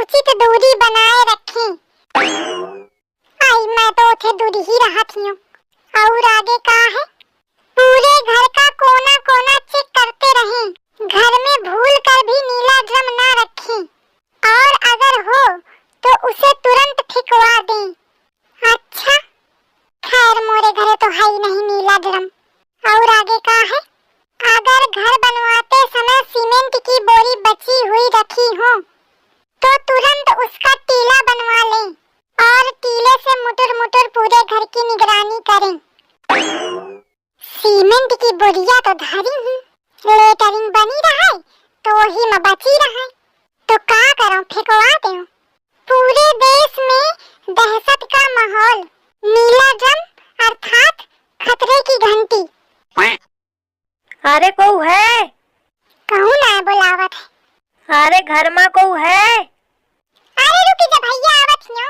उचित दूरी बनाए रखें। आई मैं तो उठे दूरी ही रहा थी। और आगे का है, पूरे घर का कोना कोना चेक करते रहें। घर में भूल कर भी नीला ड्रम ना रखें, और अगर हो तो उसे तुरंत फेंकवा दें। अच्छा, खैर मोरे घरे तो है ही नहीं नीला ड्रम। और आगे का है, अगर घर बनवाते समय सीमेंट की बोरी बची हुई रखी हो तो तुरंत उसका टीला बनवा लें और टीले से मुटर मुटर पूरे घर की निगरानी करें। सीमेंट की बोरिया तो धरी हूँ, लेटरिंग बनी रहा तो वही में बची रहा, तो का करूं, फेंकवा दूं। पूरे देश में दहशत का माहौल, नीला ड्रम अर्थात खतरे की घंटी। अरे को है? कौन है बुलावत है? अरे घर में को है? अरे रुकी जा भैया, आवत हियो,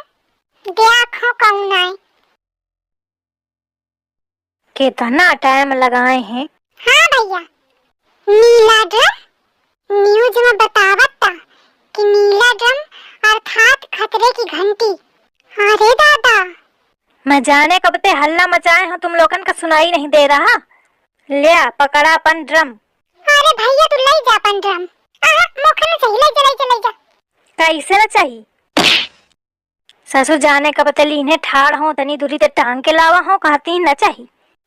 देखो कौन है। कितना टाइम लगाए हैं। हाँ भैया, नीला ड्रम न्यूज में बतावत था कि नीला ड्रम अर्थात खतरे की घंटी। अरे दादा, मैं जाने कब ते हल्ला मचाए हो, तुम लोगन का सुनाई नहीं दे रहा। ले पकड़ा अपन ड्रम। अरे भैया तू ले जा अपन ड्रम। मोखन चाहिए, ले जा ले जा ले जा। कैसे न चाहिए? ससुर जाने कब ते लीने ठाड़ हो, तनी दूरी ते टांग के लावा हो, कहती न चाहिए।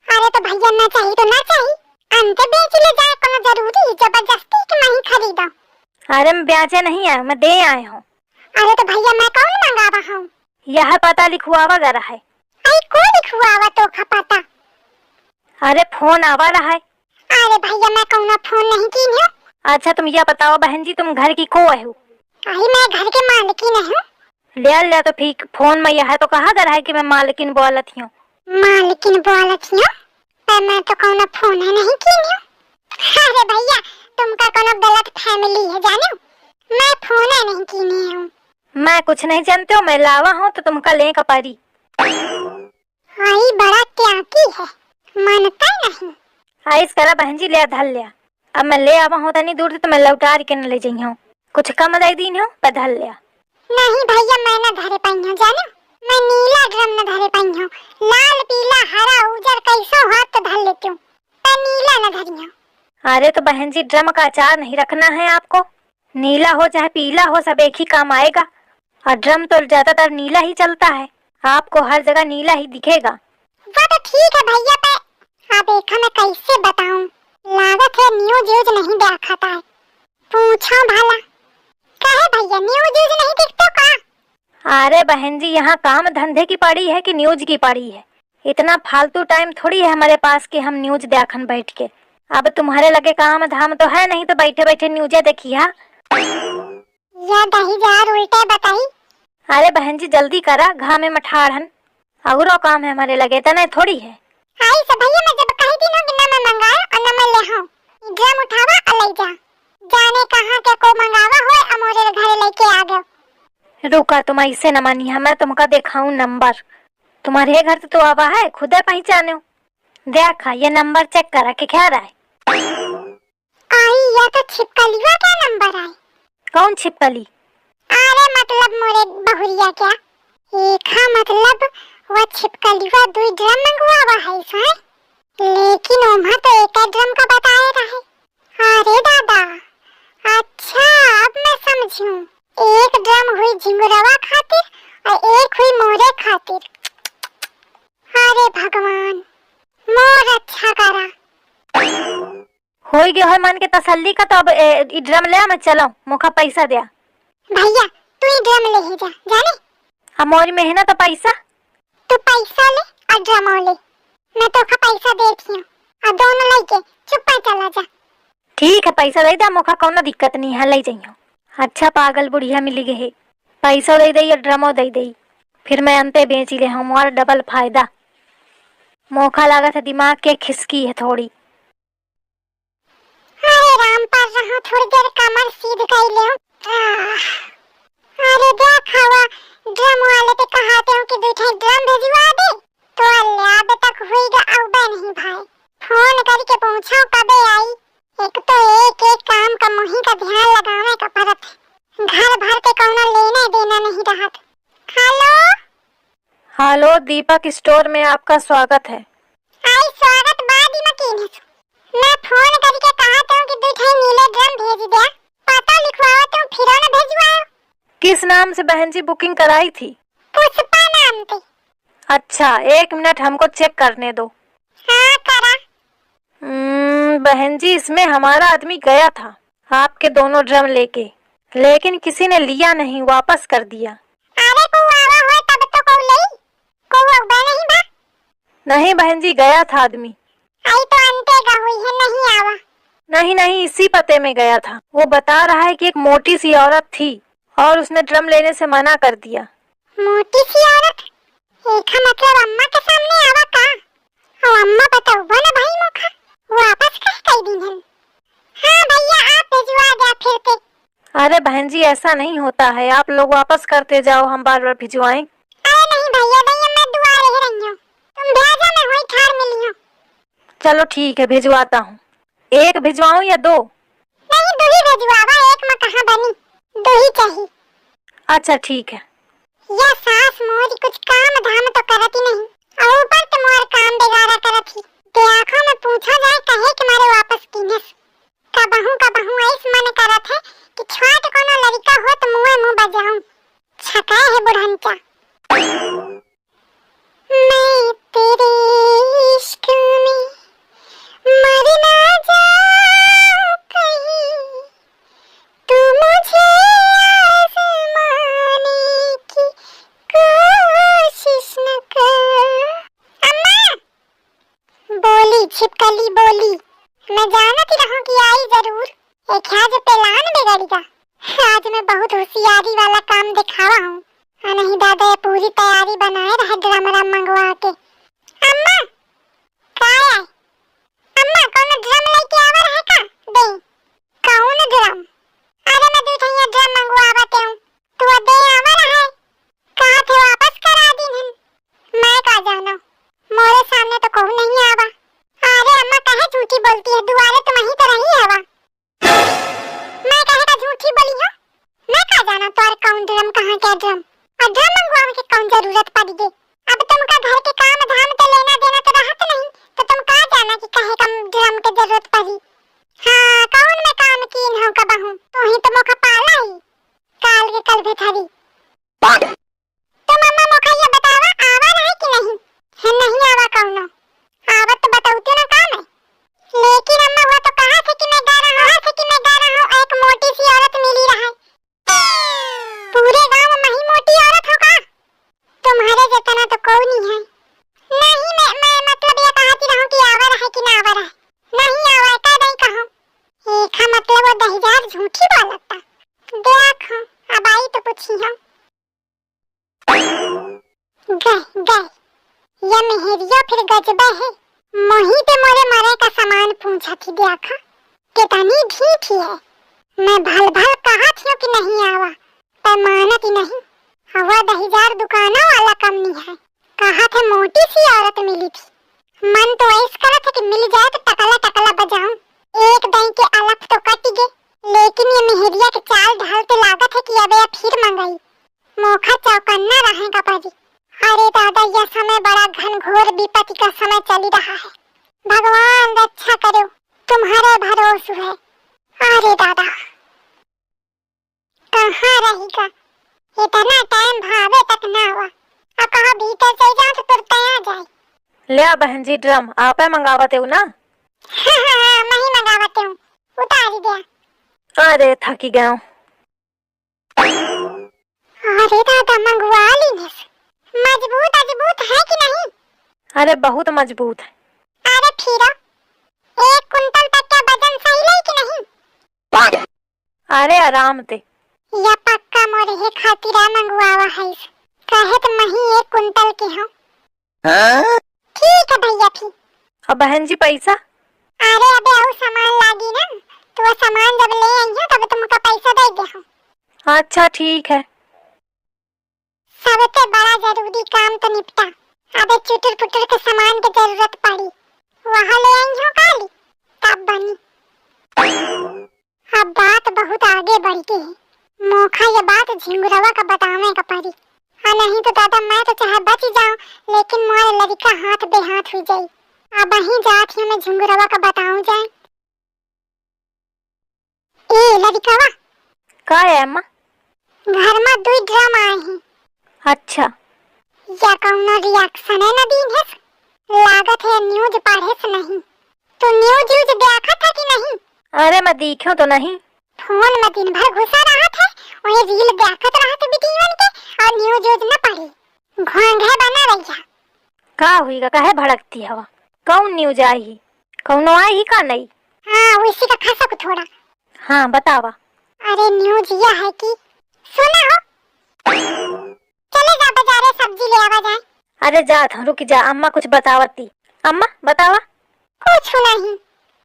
अरे तो भैया ना चाहिए तो ना चाहिए, अंत बेच ले जाए, कोनो जरूरी जबरदस्ती कि नहीं खरीदा। अरे मैं ब्याजे नहीं आया, मैं दे आए हूँ। अरे तो भैया मैं कौन मंगावा हूँ? यह पता लिखवावा गा रहा है। अरे को लिखवावा तो खपाता? अरे फोन आवा रहा है। अरे भैया मैं कौन फोन नहीं की हूँ। अच्छा तुम यह बताओ बहन जी, तुम घर की को है? अरे मैं घर के मालकिन हूँ। ले तो फिर फोन में यह तो कहा जा रहा है कि मैं मालकिन बोलत हूँ। मालकिन बोलत हूँ, पर मैं तो कौन फोन है नहीं की हूँ। अरे भैया तुमका कोनो गलत फैमिली है जानो, मैं फोन है नहीं की हूँ। मैं कुछ नहीं जानते हो, मैं लावा हूँ तो तुमका ले का पारी। आई बड़ा त्यागी है, मानता नहीं। आइस करा बहन जी, ले धल लिया। अब मैं ले आवा हूँ तनी दूर से, तो मैं लौटा के न ले जाई हूँ। कुछ कम दे दी हो पर धल लिया। नहीं भैया मैं न धरे पाई हूँ जानो, मैं नीला ड्रम न धरे पाई हूँ। लाल पीला हरा उजर कैसो हाथ तो धर लेती हूँ, पर नीला न धरी हूँ। अरे तो बहन जी ड्रम का अचार नहीं रखना है आपको, नीला हो चाहे पीला हो सब एक ही काम आएगा। और ड्रम तो ज्यादातर नीला ही चलता है, आपको हर जगह नीला ही दिखेगा। वो तो ठीक है भैया, पे आप देखा मैं कैसे बताऊं, लागत है न्यूज यूज नहीं देखता है। पूछो भला कहे भैया न्यूज यूज नहीं दिखते का? अरे बहन जी यहाँ काम धंधे की पड़ी है कि न्यूज की पड़ी है? इतना फालतू टाइम थोड़ी है हमारे पास कि हम न्यूज देखन बैठ के। अब तुम्हारे लगे काम धाम तो है नहीं, तो बैठे बैठे न्यूज देखिए। या दही जार उल्टे बताई। अरे बहन जी जल्दी करा, घा में मठाड़न और काम है हमारे लगे, तना थोड़ी है। आई सब भैया मैं जब कही थी ना कि ना मैं मंगाया और ना मैं ले आऊं, ड्रम उठावा और ले जा, जाने कहां के को मंगावा हो हमारे घर लेके आ गए। रुका, तुम ऐसे न मानिए, मैं तुमका दिखाऊं नंबर। तुम्हारे घर से तो आवा है, खुद पहचाने हो। देखा ये नंबर चेक करा के क्या रहा है। आई या तो छिपकलीवा क्या नंबर है? कौन छिपकली? अरे मतलब मोरे बहुरिया क्या, एक मतलब वो छिपकलीवा दो ड्रम मंगवावा है साई, लेकिन ओमा तो एक ड्रम का बताए रहे। अरे दादा, अच्छा अब मैं समझूं, एक ड्रम हुई झिंगुरवा खातिर और एक हुई मोरे खातिर। अरे भगवान मोर अच्छा करा। हो गया है मन के तसल्ली का, तो अब ड्रम ले मैं चलो, मुखा पैसा दिया। भैया तू ही ड्रम ले ही जा, जाने हमारी मेहनत तो पैसा। तू पैसा ले और ड्रम ले, मैं तो का पैसा देती हूँ और दोनों लेके चुप चला जा। ठीक है पैसा दे दा, मुखा कौन दिक्कत नहीं है, ले जाइयो। अच्छा पागल बुढ़िया मिल गई है, पैसा दे दे ड्रमो दे दे, फिर मैं अंते बेच ले हमारा डबल फायदा। मौका लागत है दिमाग के खिसकी है थोड़ी। अरे राम पर रहा, थोड़ी देर कमर सीध कर ले। अरे देख हवा ड्रम वाले पे कहाते हो कि दूठे ड्रम भेजवा दे, तो अल्लाह अब तक होएगा अब नहीं भाई। फोन करके पूछो कबे आई, एक तो एक एक काम का मुही का ध्यान लगाने का पड़त है। घर भर के कौन लेने हेलो, दीपक स्टोर में आपका स्वागत है। आई स्वागत बाद में कीने मैं फोन करके कहा था कि दूठे नीले ड्रम भेज दिया, पता लिखवाओ तो फिर ना भेजवाओ। किस नाम से बहन जी बुकिंग कराई थी? पुष्पा नाम थे। अच्छा, 1 मिनट हमको चेक करने दो। हाँ करा। बहन जी, इसमें हमारा आदमी गया था आपके दोनों ड्रम लेके, लेकिन किसी ने लिया नहीं, वापस कर दिया। अरे को आवा हो तब तो को ले को अबे नहीं बा। नहीं बहन जी, गया था आदमी। आई तो अंते का हुई है, नहीं आवा। नहीं नहीं, इसी पते में गया था। वो बता रहा है कि एक मोटी सी औरत थी और उसने ड्रम लेने से मना कर दिया। मोटी सी औरत? एक मतलब अम्मा के सामने आवा का? और अम्मा बताओ ना भाई मोखा वापस कह दिन है। हाँ भैया आप भिजवा दे फिर के। अरे बहन जी, ऐसा नहीं होता है, आप लोग वापस करते जाओ, हम बार बार भिजवाएं। अरे नहीं भैया भैया मैं दुआ रह रही हूँ, तुम भेजा मैं वही ठार मिली हूँ। चलो ठीक है, भिजवाता हूँ। 1 भिजवाऊं या 2? नहीं 2 ही भिजवावा, 1 में कहाँ बनी, 2 ही चाहिए। अच्छा ठीक है। या सास मोर कुछ काम धाम तो करती नहीं और ऊपर तुम्हार काम बिगाड़ा करत ही। देखो मैं पूछा जाए कहे कि मारे वापस कीनस कबहू ऐस मन करत है कि छोट कोनो लड़का हो तो मुंह बजाऊं। छका है बुढ़नचा। मैं तेरे इश्क में मर ना जाऊं कहीं, तू मुझे आज़माने की कोशिश न कर। अम्मा बोली छिपकली बोली, मैं जानती रहूं कि आई जरूर, एक आज प्लान बिगड़ेगा। आज मैं बहुत होशियारी वाला काम दिखावा हूँ। नहीं दादा ये पूरी तैयारी बनाए रहे ड्रम मंगवा के। अम्मा काय है? अम्मा कौन ड्रम लेके आवा रहे का? दे कौन ड्रम? अरे मैं दूठिया ड्रम मंगवावत हूँ, तू दे आवा रहे, कहा थे वापस करा दिन। मैं का जाना, मोरे सामने तो कहूँ नहीं आवा। अरे अम्मा कहे झूठी बोलती है, दुआरे तुम ही तो रही आवा। मैं कहे का झूठी बोली हो, मैं का जाना तोर कौन ड्रम कहाँ क्या ड्रम, और ड्रम मंगवाने की कौन जरूरत पड़ी गई। अब तुमका घर के काम धाम तो लेना देना तो रहत नहीं, तो तुम का जाना कि कहे कम ड्रम की जरूरत पड़ी। हाँ कौन मैं काम की न हो कबहू, तो ही तो मोखा पाला ही काल के कल भेथरी। तो मम्मा मोखा ये बतावा आवा रहे कि नहीं है? नहीं आवा कौनो आवत तो बताऊती ना काम है। लेकिन अम्मा हुआ तो कहा था कि मैं गा रहा हूँ, एक मोटी सी औरत मिली रहा। पूरे गांव में ही मोटी औरत हो का? तुम्हारे जितना तो कोई नहीं है। नहीं मैं मतलब ये कहती रहूं कि आवा रहे कि ना आवा रहे, नहीं आवा का नहीं कहूं। एक मतलब वो दहिजार झूठी बोलता। देखो अब आई तो पूछी हूं। गए ये मेहरिया फिर गजबे है, मोही पे मोरे मरे का सामान पूछा थी। देखा कितनी ढीठी है। मैं भल कहा थी कि नहीं आवा, पर मानत ही नहीं। हवा 10,000 दुकाना वाला कम नहीं है, कहा था मोटी सी औरत मिली थी। मन तो ऐसा करा था कि मिल जाए तो टकला बजाऊं, एक दही के अलग तो कट गए। लेकिन ये मेहरिया के चाल ढाल तो लागत है कि अब यह फिर मंगाई, मोखा चौकन्ना रहेगा पाजी। अरे दादा यह समय बड़ा घनघोर विपत्ति का समय चली रहा है, भगवान रक्षा करो, तुम्हारे भरोसे है। अरे दादा कहाँ रहेगा, इतना टाइम भावे तक ना हुआ, अब कहा भीतर चल जाऊं तो तुरंत आ जाए। ले बहन जी ड्रम, आप मंगावते हो ना? हाँ, मैं ही मंगावते हूँ, उतार दिया। अरे थकी गया हूँ। अरे दादा मंगवा ली, मजबूत है कि नहीं? अरे बहुत मजबूत है। अरे फिर 1 कुंटल तक का वजन सही ले कि नहीं? अरे आराम ते या पक्का मोरे है खातिर मंगवावा है, कहे तो मही 1 कुंटल के हो। ठीक है भैया फिर। अब बहन जी पैसा? अरे अबे और सामान लागी ना, तो वो सामान जब ले आई हो तब तुमका पैसा दे दे हो। अच्छा ठीक है। सबसे बड़ा जरूरी काम तो निपटा, अबे चुटुर पुटुर के सामान की जरूरत पड़ी, वहाँ ले आई हो काली तब बनी। अब बात बहुत आगे बढ़ गई है, मोखा ये बात झिंगुरवा का बताने का पड़ी। और नहीं तो दादा मैं तो चाहे बच जाऊं, लेकिन मोर लड़का हाथ बेहाथ हुई जाई। अब वहीं जात ही मैं झुंगुरवा का बताऊं जाए। ए लड़कावा, का है अम्मा? घर में 2 ड्रम आए हैं। अच्छा, या कौनो रिएक्शन है ना दीन है? लागत है न्यूज पढ़े से नहीं। तो न्यूज यूज देखा था कि नहीं? अरे मैं देखो तो नहीं। फोन में दिन भर घुसा रहा था, वही रील देखत रहा था बिटियन के, और न्यूज यूज न पढ़ी। घोंघे बना रही। का हुईगा? काहे भड़कती हवा? कौन न्यूज आई? कौनो आई ही का नहीं? हाँ उसी का खसक थोड़ा। हाँ बतावा। अरे न्यूज यह है कि सुना हो, चले जा बाजारे सब्जी ले आवा जाए। अरे जा था, रुक जा, अम्मा कुछ बतावती। अम्मा बतावा। कुछ नहीं,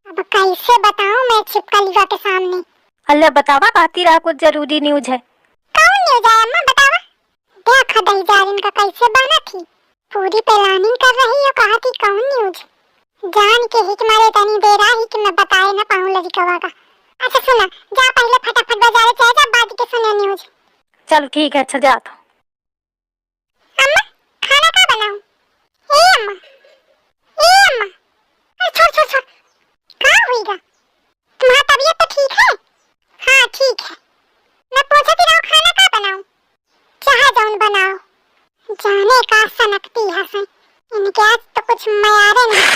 अब कैसे बताऊं मैं छिपकलिया के सामने। अल्लाह बतावा, कहती रहा कुछ जरूरी न्यूज है। कौन न्यूज है अम्मा बतावा? देखा दहीजारिन का कैसे बना थी, पूरी प्लानिंग कर रही हो। कहा थी कौन न्यूज, जान के ही तुम्हारे तनी दे रहा ही कि मैं बताए ना पाऊं लड़कवा का। अच्छा सुना, जा पहले फटाफट बाजारे चले जा, बाद के सुनो न्यूज। चल ठीक है, अच्छा जा तो। अम्मा खाना का बनाऊं? ए अम्मा, ए अम्मा, अरे छोड़ छोड़ छोड़, कहाँ हुईगा? तुम्हारा तबीयत तो ठीक है? हाँ ठीक है। मैं पूछती रहूं खाना का बनाऊं? चाहे जौन बनाओ। जाने का सनकती है से, इनके आज तो कुछ मयारे नहीं।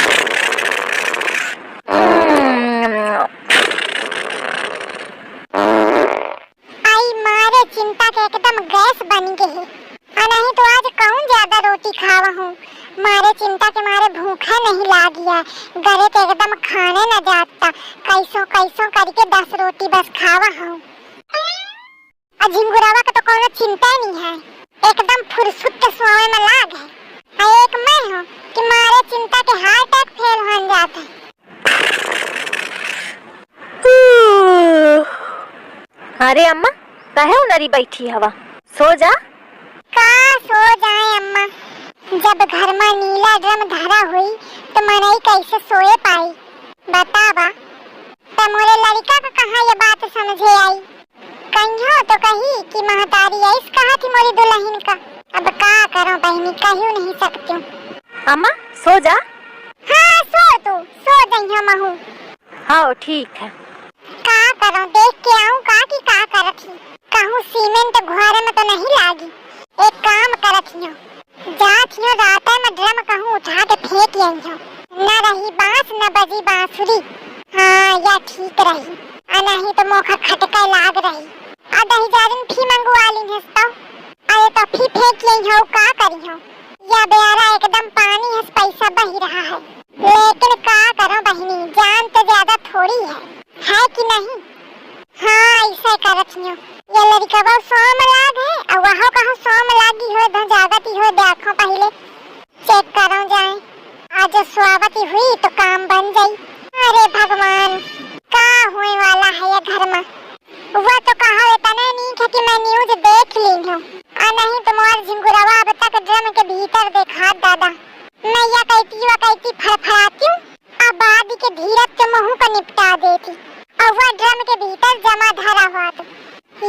आई मारे चिंता के एकदम गैस बन गई है। नहीं तो आज कौन ज्यादा रोटी खावा हूँ, मारे चिंता के मारे भूखा नहीं लागिया। गले के एकदम खाने न जाता, कैसो कैसो करके 10 रोटी बस खावा हूँ। झिंगुरावा का तो कोनो चिंता ही नहीं है, एकदम फुरसुत सोए में लाग है। एक मैं हूँ कि मारे चिंता के हार्ट अटैक फेल हो जाता है। अरे अम्मा कहे उनरी बैठी हवा, सो जा। का सो जाए अम्मा, जब घर में नीला ड्रम धरा हुई तो मनई कैसे सोए पाई बतावा। तो मोरे लड़का का कहाँ ये बात समझे आई? कहियो तो कही कि महतारी ऐस कहा थी मोरी दुल्हन का। अब का करो बहनी, कहियो नहीं सकती। अम्मा सो जा। हाँ सो तू, सो जइयो महू। हाँ ठीक है। का करो, देख के आऊं का कि का करत ही? कहूं सीमेंट घोरे में तो नहीं लागी। एक काम करत हियो, जात हियो रात में ड्रम कहूं उठा के फेंक आइयो। न रही बांस न बजी बांसुरी। हाँ या ठीक रही, नहीं तो मोखा खटका लाग रही। दही जारिन फी मंगवा ली हंसता, अरे तो फी फेंक आइयो का करियो? या बेचारा एकदम पानी हंस पैसा बही रहा है। लेकिन का करो बहनी, जान तो ज्यादा थोड़ी है कि नहीं? हाँ ऐसे करत हियो। ये लड़का सोम लाग है, और वहाँ कहाँ सोम लागी हो ध जागती हो, देखो पहले चेक करो जाए। आज स्वागती हुई तो काम बन जाई। अरे भगवान, का होने वाला है ये घर में? वह तो कहा इतना नहीं है कि मैं न्यूज देख ली हूँ, नहीं तो मोर झिंगुरवा अब तक ड्रम के भीतर देखा दादा। मैं या कहती फड़फड़ाती हूँ, अब बाद के धीरज से मुँह को निपटा देती, और वह ड्रम के भीतर जमा धरा हुआ तो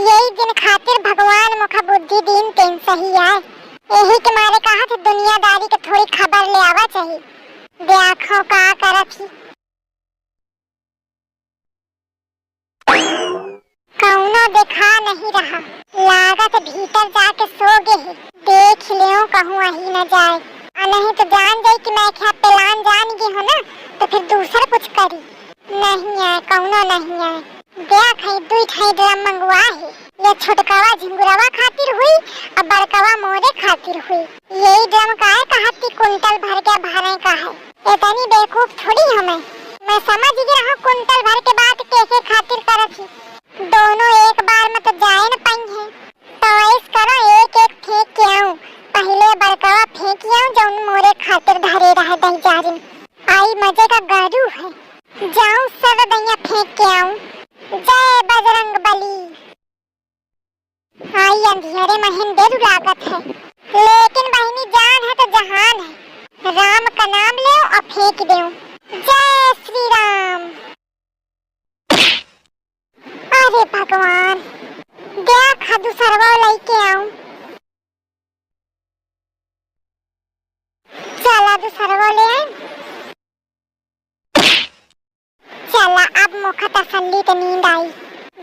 यही दिन खातिर भगवान मुखा बुद्धि दीन तेन सही आए। यही के मारे कहा थे दुनियादारी के थोड़ी खबर ले आवा चाहिए। देखो का करत ही, कौनो देखा नहीं रहा, लागत भीतर जाके सो गए है। देख लियो कहूँ अही न जाए, नहीं तो जान जाए कि मैं क्या प्लान जान गई हूँ ना, तो फिर दूसरा कुछ करी। नहीं आए, कौनो नहीं आए। देख है 2 ठाई ड्रम मंगवा है, ये छोटकावा झिंगुरवा खातिर हुई और बड़कावा मोरे खातिर हुई। यही ड्रम का है कहती कुंटल भर के भरे का है। इतनी बेवकूफ थोड़ी हूँ मैं समझ गया हूँ कुंटल भर के बाद कैसे खातिर करत ही। दोनों एक बार में तो जाए न पाई है, तो ऐस करो एक एक फेंक के आऊं। पहले बड़कावा फेंक आऊं जो मोरे खातिर धरे रहे दही जारिन। आई मजे का गाड़ू है, जाऊं सब दहिया फेंक के आऊं। जय बजरंग बली। आई अंधेरे में हिंदेरू लागत है, लेकिन बहनी जान है तो जहान है। राम का नाम ले और फेंक दे। जय श्री राम। अरे भगवान, देख दूसरवा लेके आऊं।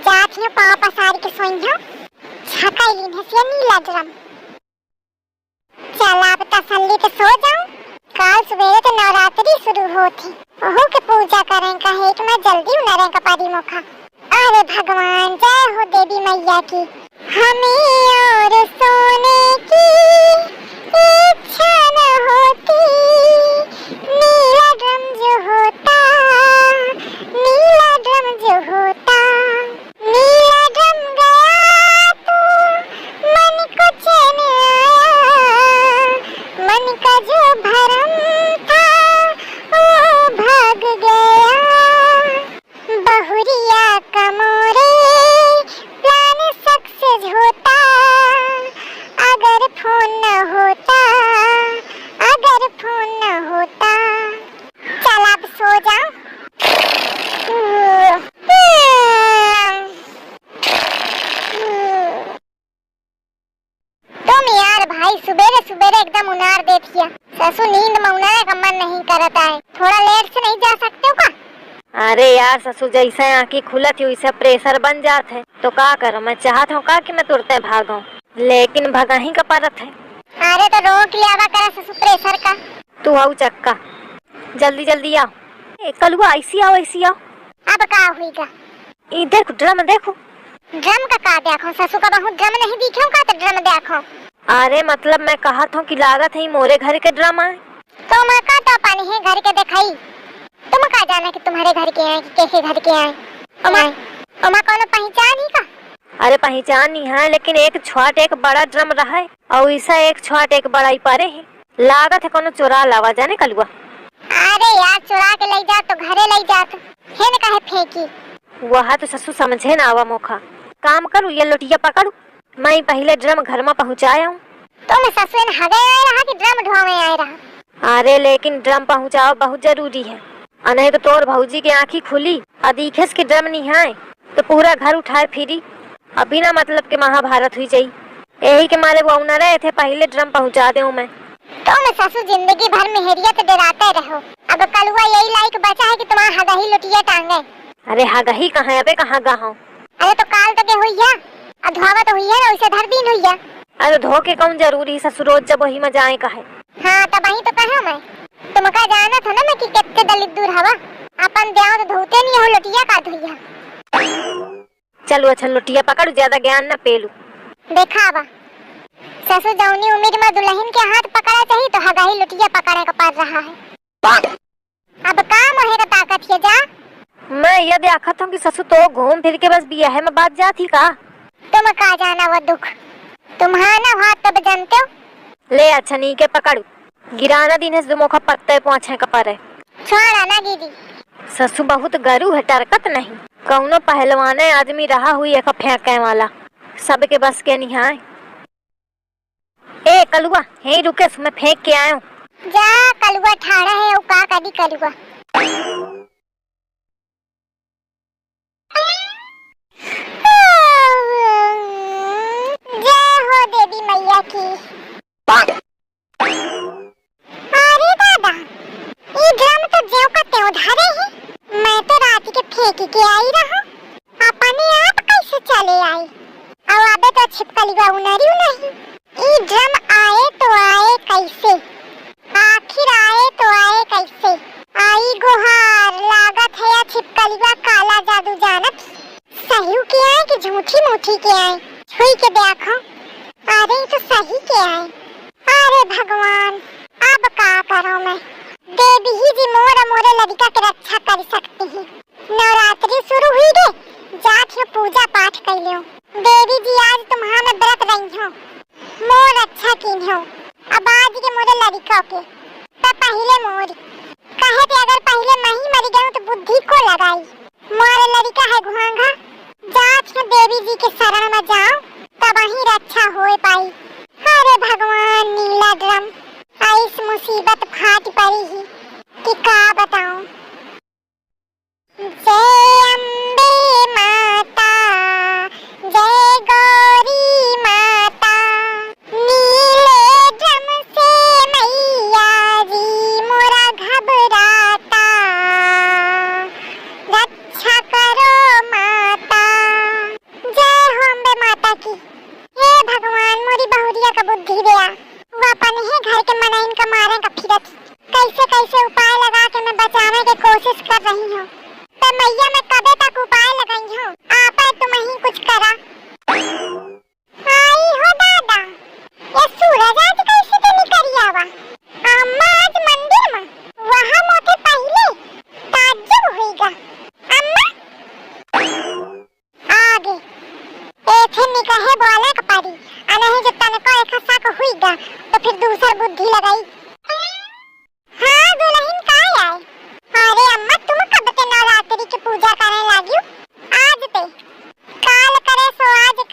जाथियों पाँव पसार के सोई हो छकाई लीन हसिया नीला ड्रम। चल अब तसल्ली से सो जाऊं, कल सवेरे तो नवरात्रि शुरू होती, ओहो के पूजा करें कहे कि मैं जल्दी उनरें कपारी मुखा। अरे भगवान जय हो देवी मैया की, हमें और सोने की इच्छा न होती, नीला ड्रम जो होता, नीला ड्रम जो होता, नीला ड्रम गया तो मन को चैन आया, मन का जो भरम था वो भाग गया, बहुरिया का मोरे प्लान सक्सेस होता, अगर फोन न होता, अगर फोन न होता। चल अब सो जाऊं। तुम यार भाई सुबेरे सुबेरे एकदम उनार दे दिया। ससु नींद में उनारे का मन नहीं करता है, थोड़ा लेट से नहीं जा सकते हो का? अरे यार ससु जैसे आँखी खुलत हुई से प्रेशर बन जात है तो का करूं, मैं चाहत हूँ का कि मैं तुरते भागूं, लेकिन भगा ही का परत है। अरे तो रोक लिया करा ससु प्रेशर का। तू आओ चक्का, जल्दी जल्दी आओ। कलुआ ऐसी आओ ऐसी आओ। अब का हुईगा? ये देखो ड्रम देखो। ड्रम का देखो ससु का बहुत ड्रम नहीं दिखे का तो ड्रम देखो। अरे मतलब मैं कहा था कि लागत है मोरे घर के ड्रम आए। तो मैं का तो पानी है घर के दिखाई, तुम का जाना कि तुम्हारे घर के आए कि कैसे घर के आए? ओमा कौन पहचान ही का? अरे पहचान नहीं है, लेकिन एक छोट एक बड़ा ड्रम रहा है और ऐसा एक छोट एक बड़ा ही पारे है, लागत है कोनो चुरा लावा जाने कलुआ। अरे यार चुरा के ले जा तो घरे ले जा तो हेन काहे फेंकी? वह तो ससु समझे ना आवा मोखा, काम करूँ ये लोटिया पकड़ू, मैं पहले ड्रम घर में पहुँचाया हूँ। तो मैं ससुर ने हगे आए रहा कि ड्रम ढोवे आए रहा? अरे लेकिन ड्रम पहुँचाओ बहुत जरूरी है, नहीं तो तोर भौजी की आँखी खुली अदीखेस के ड्रम नहीं है तो पूरा घर उठाए फिरी, अभी ना मतलब के महाभारत हुई जाई। यही के मारे वो न रहे थे पहले ड्रम पहुँचा दूँ मैं। तो मैं ससुर जिंदगी भर मेहरियत डराते रहो, अब कलुआ यही लायक बचा है कि तुम्हारा हगही लुटिया टांगे। अरे हगही कहाँ अबे कहाँ गाँव? अरे तो काल तो के हुईया अधवावा तो हुईया ना, उसे धर दिन हुईया। अरे धो के कौन जरूरी ससुर रोज जब वही में जाए का है। हाँ तब वही तो कहा मैं, तुमका जाना था ना मैं कि कितने दलित दूर हवा, अपन देव तो धोते नहीं हो लुटिया का धुइया। चलो अच्छा लोटिया पकड़ू, ज्यादा ज्ञान न पेलू। देखा बा ससुर जौनी उम्र में दुल्हन के हाथ पकड़ा चाहिए तो हगाही लुटिया पकड़े का पड़ रहा है। अब काम है का ताकत है जा। मैं यह देखा हूँ कि ससुर तो घूम फिर के बस बियाह में बात जाती का। तुम का जाना वो दुख, तुम्हारा हाथ तब जानते हो। ले अच्छा नी के पकड़ू, गिराना दिन है दुमोखा पत्ते पहुँचे का पर है। छोड़ा ना दीदी, ससु बहुत गरू है, टरकत नहीं, कौनो पहलवाने आदमी रहा हुई एक फेंके वाला, सबके बस के नहीं आए। ए कलुआ हे रुके, मैं फेंक के आया हूँ। जा कलुआ ठाड़ा है वो का कदी कलुआ। जय हो देवी मैया की। अरे दादा ये ड्रम तो ज्यों का त्यों धरे है, मैं तो रात के फेंक के आई रहा, अपने आप कैसे चले आई? अब आबे तो छिपकली बा उनरी नहीं। ये ड्रम आए तो आए कैसे, आखिर आए तो आए कैसे? आई गुहार लागत है या छिपकली बा काला जादू जानत, सही के आए कि झूठी मूठी के आए? छुई के देखो, अरे तो सही के आए। अरे भगवान अब का करो मैं, देवी ही जी मोरे मोरे लड़का के रक्षा कर सकती है। नवरात्रि शुरू हुई गे, जात हो पूजा पाठ कर लियो। देवी जी आज तुम्हारा व्रत रही हो, मोर अच्छा कीन हो, अब आज के मोरे लड़का के तो पहले मोर कहे थे अगर पहले मैं ही मरी गई तो बुद्धि को लगाई। मोरे लड़का है घुआंगा, जात हो देवी जी के शरण में जाओ तब वही रक्षा हो पाई। अरे भगवान नीला ड्रम इस मुसीबत फाट पड़ी ही कि का बताऊं। जय अम्बे माता, जय गौरी माता, नीले ड्रम से मैया जी मोरा घबराता, रक्षा करो माता। बुद्धि कहे बोला का पारी आ नहीं जो तनको एक खसा को हुई गा तो फिर दूसर बुद्धि लगाई। हाँ दुल्हन का आए। अरे अम्मा तुम कब ते नवरात्रि की पूजा करने लगी? आज ते काल करे सो आज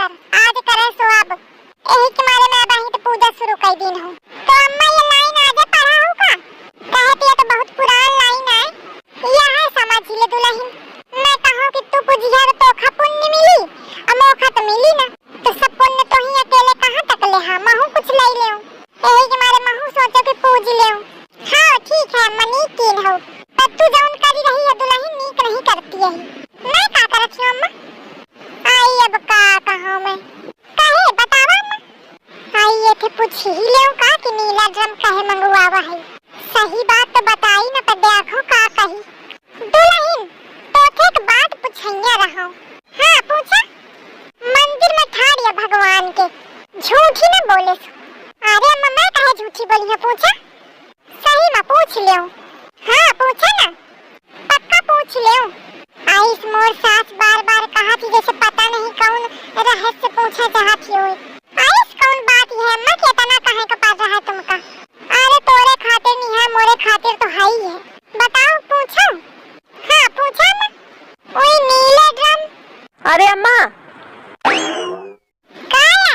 करे सो अब यही के मारे मैं बही तो पूजा शुरू कर दिन हूँ। तो अम्मा ये लाइन आज पढ़ा हो का? कहती है तो बहुत पुरान लाइन है। यह है समझ ले दुल्हन, मैं कहूँ कि तू पूजिया तो खा पुण्य मिली और मौका तो मिली ना, तो सब पुण्य तो ही अकेले कहाँ तक ले हाँ महू कुछ ले ले यही के मारे महू सोचो कि पूज ले। हाँ ठीक है अम्मा नीक तीन हो पर तू जौन करी रही है दुल्हन नीक नहीं करती है। मैं का करत हूँ अम्मा? आई अब का कहूँ मैं कहे बतावा अम्मा। आई ये थे पूछ ही ले का कि नीला ड्रम कहे मंगवावा है। सही बात तो बताई ना पर देखो का कही। दुल्हन तो एक बात पूछैया रहा। हाँ पूछा। मंदिर में ठाड़िया भगवान के झूठी न बोले सो। अरे अम्मा मैं कहे झूठी बोली है पूछा? सही में पूछ ले। हाँ पूछा ना पक्का पूछ ले। आइस मोर सास बार बार कहा थी जैसे पता नहीं कौन रहस्य पूछा चाहती हो। आइस कौन बात है अम्मा के तना कहे का पा रहा है तुमका? अरे तोरे खातिर नहीं है मोरे खातिर तो है ही है। बताओ पूछो। हाँ पूछा ना वही नीले ड्रम। अरे अम्मा काय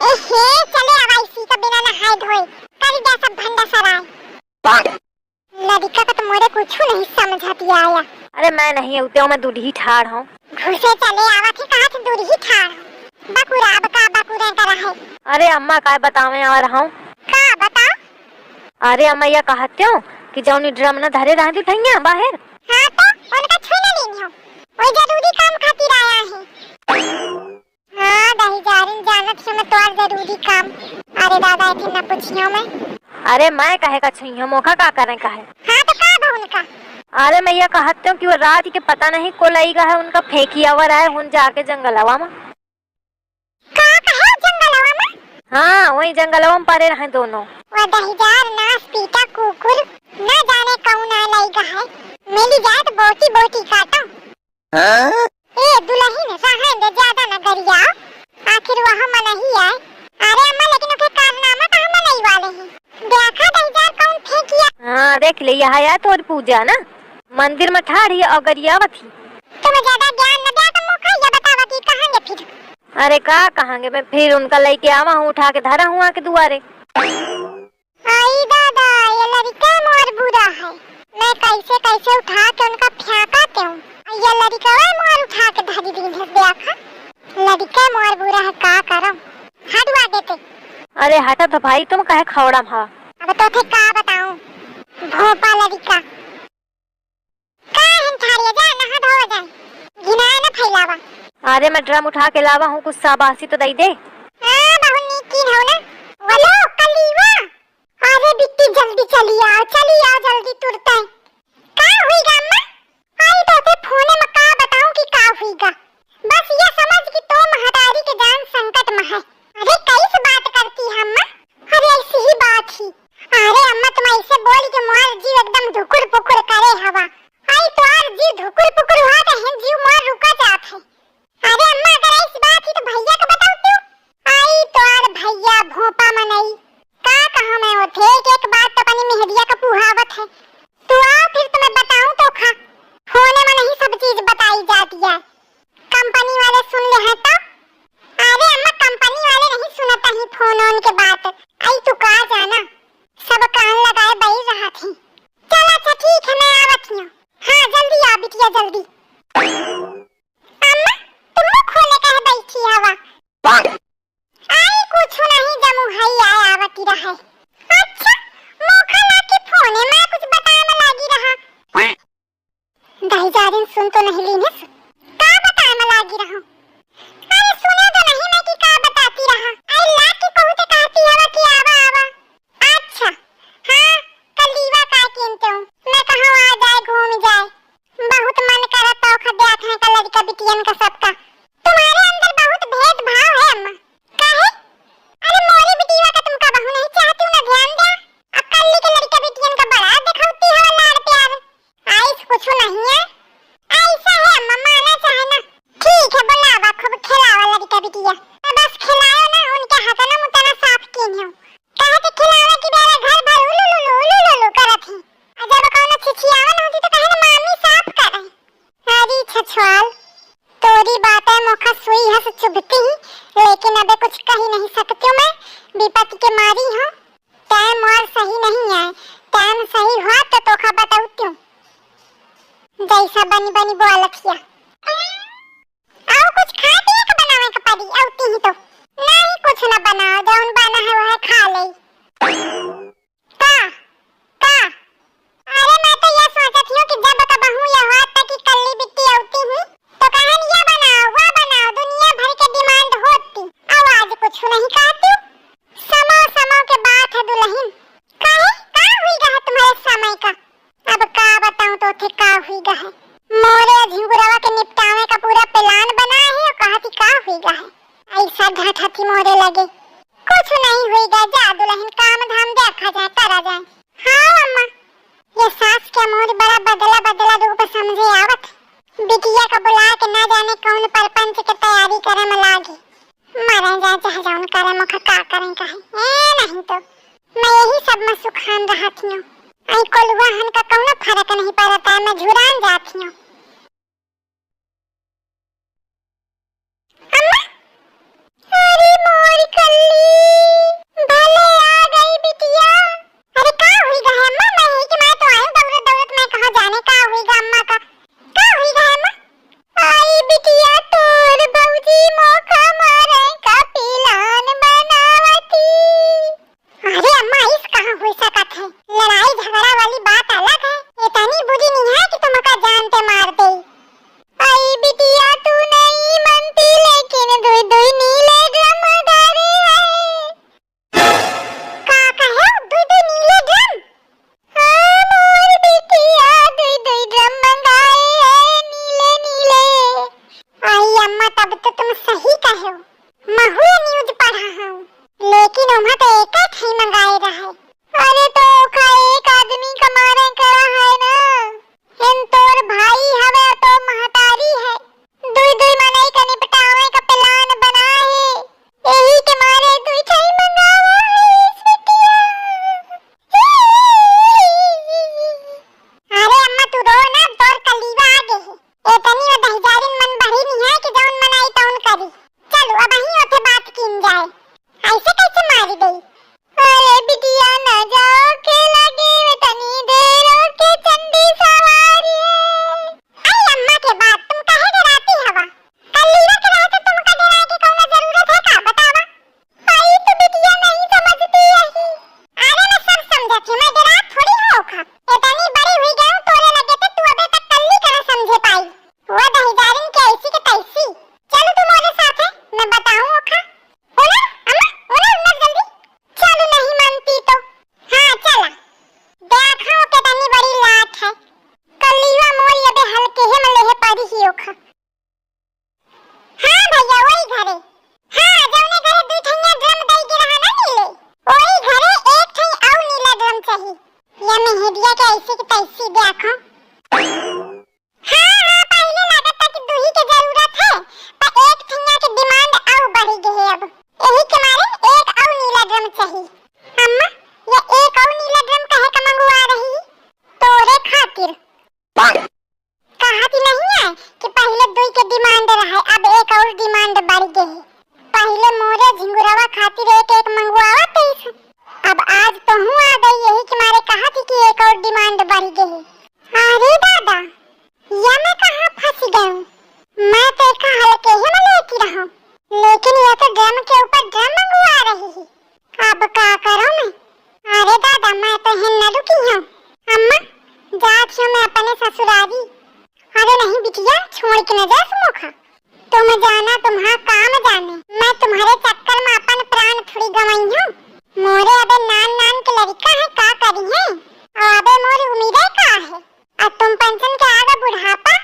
एहे चले अब इसी का बिना नहाए धोए कर दे सब भंडा सराय। लड़का का तो मोरे कुछ नहीं समझाती आया। अरे मैं नहीं उते मैं दूल्ही ठाड़ हूँ। घुसे चले आवा थे कहा थे दूर ही ठाड़ बकुरा बका बकुरा कर है। अरे अम्मा काय बतावे आ रहा हूँ। का बता? अरे अम्मा यह कहते हो कि जौनी ड्रम न धरे रहती थैया बाहर। हाँ तो उनका छुना नहीं हो वो जरूरी काम खातिर आया है। हाँ दही जारिन जानत है मैं तो जरूरी काम। अरे दादा इतने न पूछियो मैं। अरे मैं कहे का छुई हूँ मौका का करें कहे। हाँ तो का बा उनका? अरे मैं यह कहते हूँ कि वो रात के पता नहीं को लईगा है उनका फेंकिया हुआ है हुन जाके जंगलवा में। का कहे जंगलवा में? हाँ वही जंगलवा में पड़े रहे दोनों। वो दहीदार नास पीटा कुकुर न जाने कौन आ लईगा है। मिली जाए तो बोटी बोटी काटो। ए दुल्हन रहने दे ज्यादा न गरिया आखिर वह मन ही है। अरे अम्मा लेकिन उसके कारनामा तो हम नहीं वाले हैं। देखा दहीदार कौन फेंकिया? हाँ देख लिया है तोर पूजा ना मंदिर में ठाड़ी और गरियावत थी। तुम्हें ज्यादा ज्ञान न दिया तो मुखा ये बतावा कि कहांगे फिर? अरे का कहांगे मैं फिर उनका लेके आवा हूँ उठा के धरा हुआ के दुआरे। आई दादा ये लड़का मोर बुरा है। मैं कैसे कैसे उठा के उनका फेंकाते हूँ। ये लड़का मोर उठा के धरी दिन है देखा। लड़का मोर बुरा है का करो हटवा देते। अरे हटा तो भाई तुम कहे खौड़ा भा। अब तो थे का बताऊं भोपा लड़का का हम ठाड़िया जा नहा धो जाए गिनाए न फैलावा। अरे मैं ड्रम उठा के लावा हूँ कुछ शाबाशी तो दई दे। हाँ बहुत नीक हो ना वलो कलीवा। अरे बिट्टी जल्दी चली आओ जल्दी तुरते का हुईगा अम्मा? आई तो ते फोन में का बताऊं कि का हुईगा। बस ये समझ कि तो महतारी के जान संकट में है। अरे कैसे बात करती है अम्मा? अरे ऐसी ही बात ही। अरे अम्मा तुम ऐसे बोली कि मोर जीव एकदम धुकुर पुकुर करे हवा। आई तो और जीव धुकुर पुकुर हुआ तो हैं जीव मोर रुका जात है। अरे अम्मा अगर ऐसी बात ही तो भैया को बताओ तू। आई तो और भैया भोपा मनई का कहा मैं होते एक बात तो अपनी मेहदिया का पुहावत है। तू आ फिर तुम्हें बताऊं तो खा होने में नहीं सब चीज बताई जाती है। कंपनी वाले सुन ले हैं तो? अरे अम्मा कंपनी वाले नहीं सुनता ही फोन ऑन के बात। आई तू का जाना सब कान लगाए बैठ रहा थी। चल अच्छा ठीक है मैं आवत हूँ। हाँ जल्दी आ बिटिया जल्दी। अम्मा तुम खोले कहे बैठी हवा? आई कुछ नहीं जमू है आया आवती रहा। अच्छा मौका लाके फोने में कुछ बताने लगी रहा। दही जारिन सुन तो नहीं ली का बताने लगी रहा। अरे सुने तो नहीं मैं कि का बताती रहा। आई लाके कहते कहती हवा कि आवा आवा। अच्छा हाँ कलीवा का कीमते हूँ मैं कहाँ आ जाए घूम जाए। बहुत मन करा तो खद्या खाए का लड़का बिटियन का सबका। तुम्हारे अंदर बहुत भेदभाव है अम्मा। काहे? अरे मोरी बिटिया का तुम का बहू नहीं चाहती ना ध्यान दे। अब कल्ली के लड़का बिटियन का बड़ा दिखाती है लाड़ प्यार। आइस कुछ नहीं है ऐसा है ढाठ हथी मोरे लगे। कुछ नहीं होएगा, जा दुल्हन काम धाम देखा जाए करा जाए। हाँ अम्मा, ये सास के मोर बड़ा बदला बदला रूप समझे आवत। बिटिया का बुला के ना जाने कौन परपंच के तैयारी करे में लागी। मरे जा चाहे जौन करे मुख का करें कहे नहीं तो मैं यही सब में सुखान रहती हूँ। आई कोलुआ हन का कौनो फर्क नहीं पड़ता है, मैं झुरान जाती हूँ। अम्मा, अरे मोर कल्ली, भले आ गई बिटिया। अरे का हुई गा अम्मा? मैं ही कि मैं तो आई दौड़त दौड़त, मैं कहाँ जाने का हुई गा अम्मा का? का हुई गा अम्मा? आई बिटिया तोर बऊजी मौका मारे का पिलान बनावती। अरे अम्मा इस कहाँ हुई सकत है? लड़ाई झगड़ा वाली बात अलग है, इतनी बुरी नहीं है कि तुमका जानते मार दे। आई बिटिया तू नहीं मनती, लेकिन दुई दुई नीले ड्रम डाले है। का कहे दुई दुई नीले ड्रम? हाँ मोर बिटिया दुई दुई ड्रम मंगाए है नीले नीले। आई अम्मा तब तो तुम सही कहे हो, मैं हुए न्यूज पढ़ा हूँ, लेकिन उन्हें तो एक ही मंगाए रहे। अरे तो का एक आदमी कमाने करा है ना, इन तोर भाई हवे तो महतारी है, दुई दुई मनई का निपटावे का प्लान बना है, यही के मारे दुई छई मंगावा है इस बिटिया। अरे अम्मा तू रो ना, तोर कलीवा आ गए है, इतनी में दहजारिन मन बढ़ी नहीं है कि जौन मनाई तौन करी। चलो अब अहीं ओथे बात कीन जाए, ऐसे कैसे मारी गई? अरे बिटिया न जाओ के लगे तनी देर के चंडी सवारी। आई अम्मा के बात तुम काहे डराती हवा? कलीवा के रहते तुमका डराए के कौनो जरूरत है का बतावा? आई तो बिटिया नहीं समझती यही। अरे मैं सब समझती हूँ, मैं डरा थोड़ी हूँ खा। इतनी बड़ी हुई गई हूँ, तोरे लगे तो तू अबे तक कल्ली करा समझे पाई। वो दहीजारिन के ऐसी के तैसी। चलो तुम मेरे साथ है, मैं बताऊँ ओखा। ओना अम्मा ओना जल्दी। चलो नहीं मानती तो हाँ चला, देखो के तनी बड़ी लाट है। कलीवा मोरी अबे हल्के ही मले है पारी ही ओखा। हाँ भैया वही घरे, हाँ जौने घरे दुई ठैया ड्रम दई के रहा ना नीले, वही घरे एक ठई और नीला ड्रम चाहिए। ये मेहदिया के ऐसे की तैसी देखो। हाँ पहले लागत था कि दूही की जरूरत है, पर एक ठैया की डिमांड और बढ़ी गई है। अब यही के मारे एक और नीला ड्रम चाहिए। अम्मा ये एक और नीला ड्रम काहे का मंगवा रही? तोरे खातिर। कहती नहीं है कि पहले दुई के डिमांड रहे, अब एक और डिमांड बढ़ गई है। पहले मोरे झिंगुरवा खातिर एक एक मंगवावा तेईस, अब आज तो हूँ आ गई, यही के मारे कहा थी कि एक और डिमांड बढ़ गई। अरे दादा ये मैं कहाँ फंस गई हूँ? मैं तो एक हल्के ही में लेती रहूं, लेकिन ये तो ड्रम के ऊपर ड्रम मंगवा रही है। अब क्या करूं मैं? अरे दादा मैं तो हिन्ना रुकी हूँ। अम्मा जाती हूँ मैं अपने ससुराली। अरे नहीं बिटिया छोड़ के न जा सुमुखा, तुम जाना तुम्हारा काम जाने, मैं तुम्हारे चक्कर में अपन प्राण थोड़ी गवाई हूँ। मोरे अबे नान नान के लड़का है का करी है, और अबे मोरी उम्मीदें का है। अब तुम पंचन के आगे बुढ़ापा,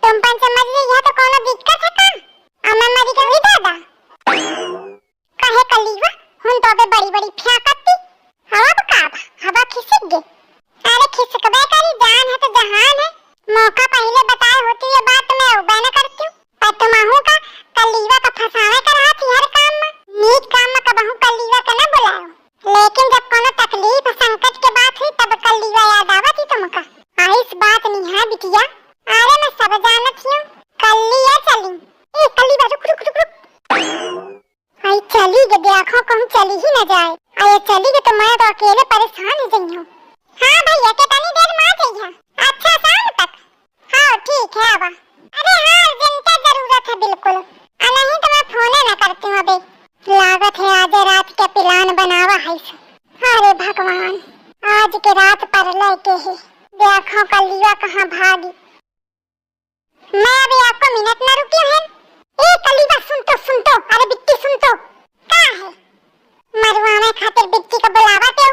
तुम पन समझ ली यह तो कोनो दिक्कत है का? अब मैं मरी गई दादा। कहे कलीवा हुन तो अबे बड़ी बड़ी फ्याकती, हवा का हवा खिसक गई। अरे खिसकबे करी, जान है तो जहान है। मौका पहले बताए होती ये बात मैं उबे न करती हूँ, पर तुम आहू का कलीवा का फसावे कर रहा थी हर काम में। नीक काम में कबहू कलीवा का न बुलाओ, लेकिन जब कोनो तकलीफ संकट के बात हुई तब कलीवा याद आवत ही तुमका। इस बात नहीं है बिटिया, अरे मैं सब जानत हूँ। कल्ली या चली ए कलीवा रुक रुक रुक रुक। आई चली गे देखो कहूँ चली ही न जाए। आई चली गे तो मैं तो अकेले परेशान हो गई हूँ। हाँ भैया कितनी देर में आ जाइए? अच्छा शाम तक। हाँ ठीक है अब। अरे हाँ जिनका जरूरत है बिल्कुल, नहीं तो मैं फोन न करती हूँ अभी। लागत है आज रात के प्लान बनावा है। अरे भगवान आज के रात पर लेके ही देखो कलीवा कहाँ भागी। मैं अभी आपको मिनट न रुकी है। ए कलीवा सुन तो अरे बिट्टी सुन तो का है मरवाने खातिर बिट्टी का बुलावा दो।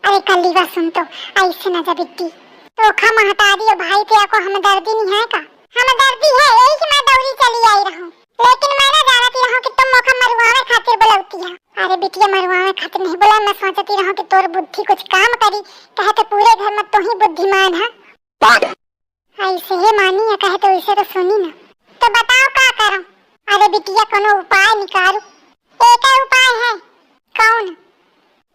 अरे कलीवा सुन तो ऐसे न जा बिट्टी, तो खा महतारी और भाई पे को हमदर्दी नहीं है का? हमदर्दी है यही कि मैं दौड़ी चली आई रहूं, लेकिन मैं ना जानती रहूं कि तुम मौका मरवा बिटिया मरवाने खातिर नहीं बोला। मैं सोचती रहूं कि तोर बुद्धि कुछ काम करी, कहे तो पूरे घर में तो ही बुद्धिमान है। ऐसे ही मानी है, कहे तो इसे तो सुनी ना। तो बताओ क्या करूं? अरे बिटिया कोनो उपाय निकालो। एक ही उपाय है। कौन?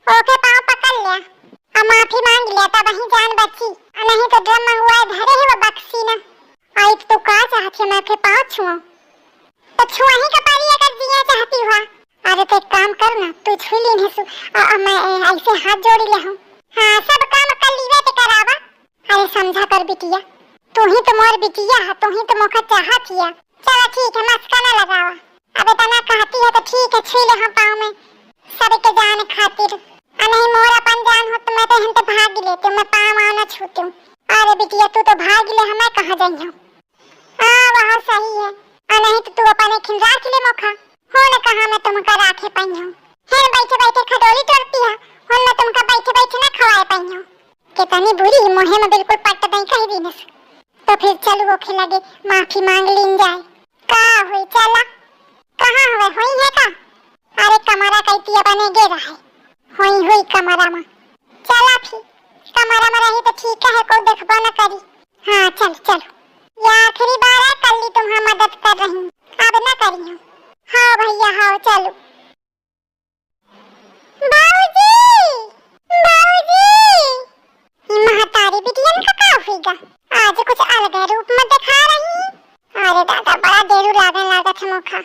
ओके पाँव पकड़ लिया और माफी मांग लिया तब वही जान बची, नहीं तो ड्रम हुआ धरे ही वो बक्सी ना। आई तो का चाहती मैं फिर पाँव छुआ तो छुआ ही का पारी अगर जिया चाहती हुआ। अरे तो एक काम कर ना, तू छू ली नहीं और मैं ऐसे हाथ जोड़ ले हूँ। हाँ सब काम कर लीवे तो करावा। अरे समझा कर बिटिया, तू ही तो मोर बिटिया है, तू ही तो मौका चाहती है। चलो ठीक है, मस्का ना लगावा। अब इतना कहती है तो ठीक है, छू ले हम पाँव में सबके जान खातिर। नहीं मोर अपन जान हो तो मैं तो हम तो भाग लेती हूँ, मैं पाँव आना छूती हूँ। अरे बिटिया तू तो भाग ले, हमें कहाँ जाइए। हाँ वहाँ सही है, नहीं तो तू अपने खिंजा के लिए मौका हो न कहा मैं तुमका राखे पाई हूँ। फिर बैठे बैठे खडोली तोड़ती है, हो मैं तुमका बैठे बैठे ना खवाए पाई हूँ। कितनी बुरी मोहे में बिल्कुल पट्ट नहीं कही दी। तो फिर चलो वो खिलागे माफी मांग लीन जाए। का हुई चला कहाँ हुए हुई है का? अरे कमरा कहती है बने गे रहा है हुई कमरा में। चला फिर कमरा में रही तो ठीक है, कोई देखबो न करी। हाँ चल चल, ये आखिरी बार है, कल ही तुम्हारी मदद कर रही हूँ, अब न करी हूँ। हाँ भैया हाँ चलो। बाबूजी बाबूजी महतारी बिटिया का क्या होगा? आज कुछ अलग रूप में दिखा रही है। अरे दादा बड़ा देर लागन लागत है मुखा।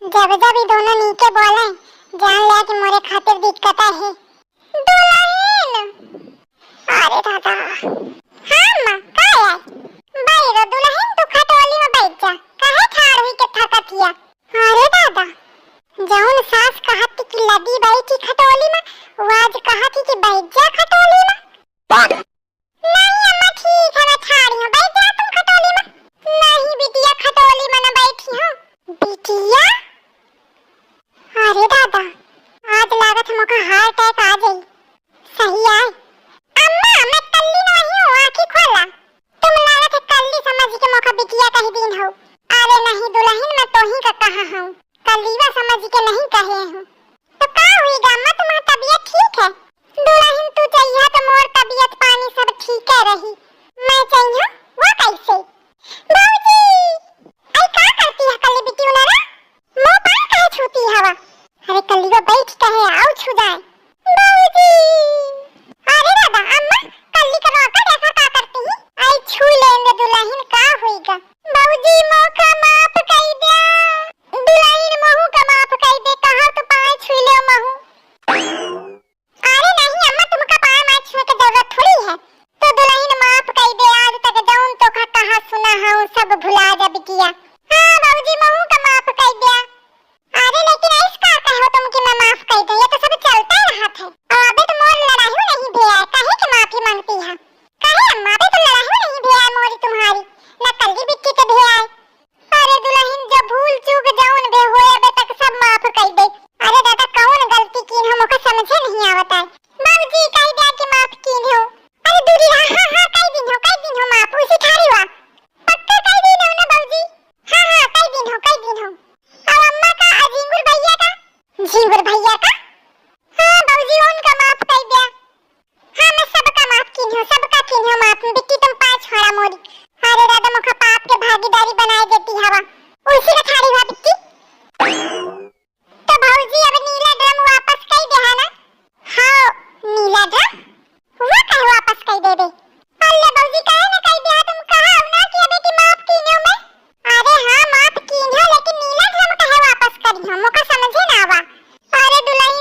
जब जब ये दोनों नीचे बोले जान लिया कि मोरे खातिर दिक्कत है। दुल्हन अरे दादा हाँ माँ क्या है? बैरो दुल्हन तू खटोली में बैठ जा, काहे ठाड़ हुई के थकत हिया। अरे दादा जौन सास कहती कि लदी बैठी खटोली में, वो आज कहती कि बैठ जा खटोली में। नहीं अम्मा ठीक है, मैं ठाड़ी हूँ, बैठ जा तुम खटोली में। नहीं बिटिया खटोली में न बैठी हूँ। बिटिया अरे दादा आज लागत मौका हार्ट अटैक आ गई। सही है अम्मा, मैं कल्ली नहीं हूँ, आँखें खोला। तुम लागत है कल्ली समझ के मौका बिटिया कही दिन हो। अरे नहीं दुल्हन मैं तो ही का कहा हूँ, कल्लीवा समझ के नहीं कहे हूँ। तो क्या हुई अम्मा, तुम्हारी तबीयत ठीक है? दुल्हन तू चाहिए तो मोर तबीयत पानी सब ठीक है रही, मैं चाहिए वो कैसे? बाबूजी आई क्या करती है कल्ली बिटी उनारा? मुंह पर कहे छूती हवा। अरे कल्ली वो बैठ कहे आओ छू जाए। बाबूजी अरे दादा अम्मा कल्ली का रोका देखा क्या करती है? आई छू लेंगे दुल्हन का होएगा। बाबूजी मौका माफ कर दे, दुल्हन महू का माफ कर दे, कहा तो पाए छू ले महू। अरे नहीं अम्मा तुमका पाए मार छूने की जरूरत थोड़ी है, तो दुल्हन माफ कर दे। आज तक जौन तो का कहा सुना हूँ सब भुला जा बिटिया। हाँ बाबूजी महू का माफ कर दे। अरे लेकिन इसका कहो तुम कि मैं माफ कर दूं, ये तो सब चलता रहा था। अबे तो मोर लड़ाई नहीं भी है, काहे कि माफी मांगती है? काहे अम्मा अबे तो लड़ाई नहीं भी है मोरी तुम्हारी, ना कल्ली बिट्टी के भी है। अरे दुल्हन जो भूल चूक जौन भी होए अबे तक सब माफ कर दे। अरे दादा कौन गलती की हम को समझे नहीं आवता है। बाबूजी कह दिया कि माफ की हो। अरे दूरी हाँ हाँ हाँ कह दिन हो माफ उसी ठारी हुआ पक्का कह दिन हो ना बाबूजी। हाँ हाँ कह दिन हो। और अम्मा का झिंगुर भैया का हाँ बाबूजी उनका माफ कर दिया। हाँ मैं सबका माफ की हूँ माफ बिट्टी तुम पाँच छोड़ा मोरी। अरे दादा मुखा पाप के भागीदारी बनाए देती हवा उसी का ठाड़ी हुआ बिट्टी। तो बाबूजी अब नीला ड्रम वापस कर दे है ना? हाँ नीला ड्रम वो कहे वापस कर दे बे। अल्लाह बाबूजी कहे ना कर दिया, तुम कहा ना कि अबे की माफ की हूँ मैं। अरे हाँ माफ की हूँ लेकिन नीला ड्रम कहे वापस करी हूँ, मुका समझे ना आवा। अरे दुल्हन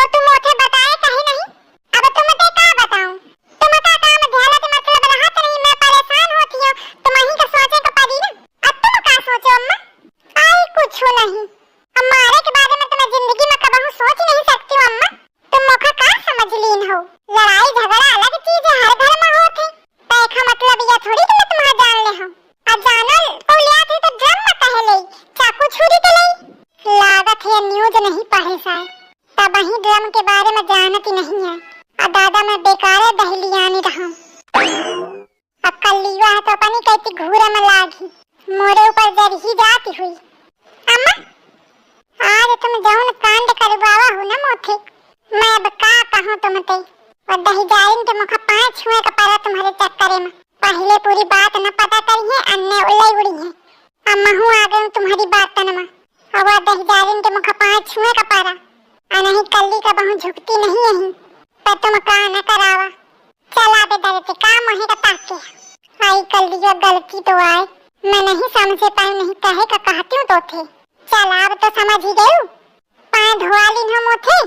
तो तुम ओथे बताए कहीं नहीं। अब तुम ते का बताऊं, तुम का काम ध्यान से मतलब रहत नहीं, मैं परेशान होती हूं, तुम ही का सोचे का पड़ी ना। अब तुम का सोचो अम्मा? आई कुछ नहीं, हमारे के बारे में तो मैं जिंदगी में कबहू सोच नहीं सकती हूं अम्मा। तुम मोखा का समझ लीन हो, लड़ाई झगड़ा अलग चीज है, हर घर में होते। पैखा मतलब यह थोड़ी कि मैं तुम्हारा जान ले हूं। अजानल तो लिया थे तो ड्रम में कहे ले, चाकू छुरी के ले। लागत है न्यूज नहीं पढ़े साए, तब ही ड्रम के बारे में जानती नहीं है। और दादा मैं बेकार दहलिया नहीं रहा। अब कल लिया है तो अपनी कहती घूरा में लागी, मोरे ऊपर जर ही जाती हुई। अम्मा आज तुम जौन कांड करवावा हो ना मोथे, मैं अब का कहूं तुमते। और दही जाइन के मुखा पांच छुए का पारा तुम्हारे चक्कर में। पहले पूरी बात न पता करी है, अन्य उलई उड़ी है। अम्मा हूँ आ गई तुम्हारी बात तनमा। अब दही जाइन के मुखा पांच छुए का पारा, और नहीं कल्ली का बहु झुकती नहीं है, पर तुम का न करावा। चला बे दरते का मोहे का ताके। आई कल्ली जो गलती तो आए, मैं नहीं समझे पाई, नहीं कहे का कहती हूँ तो थे। चल अब तो समझ ही गई, पाँव धोआ लीन हम ओथे।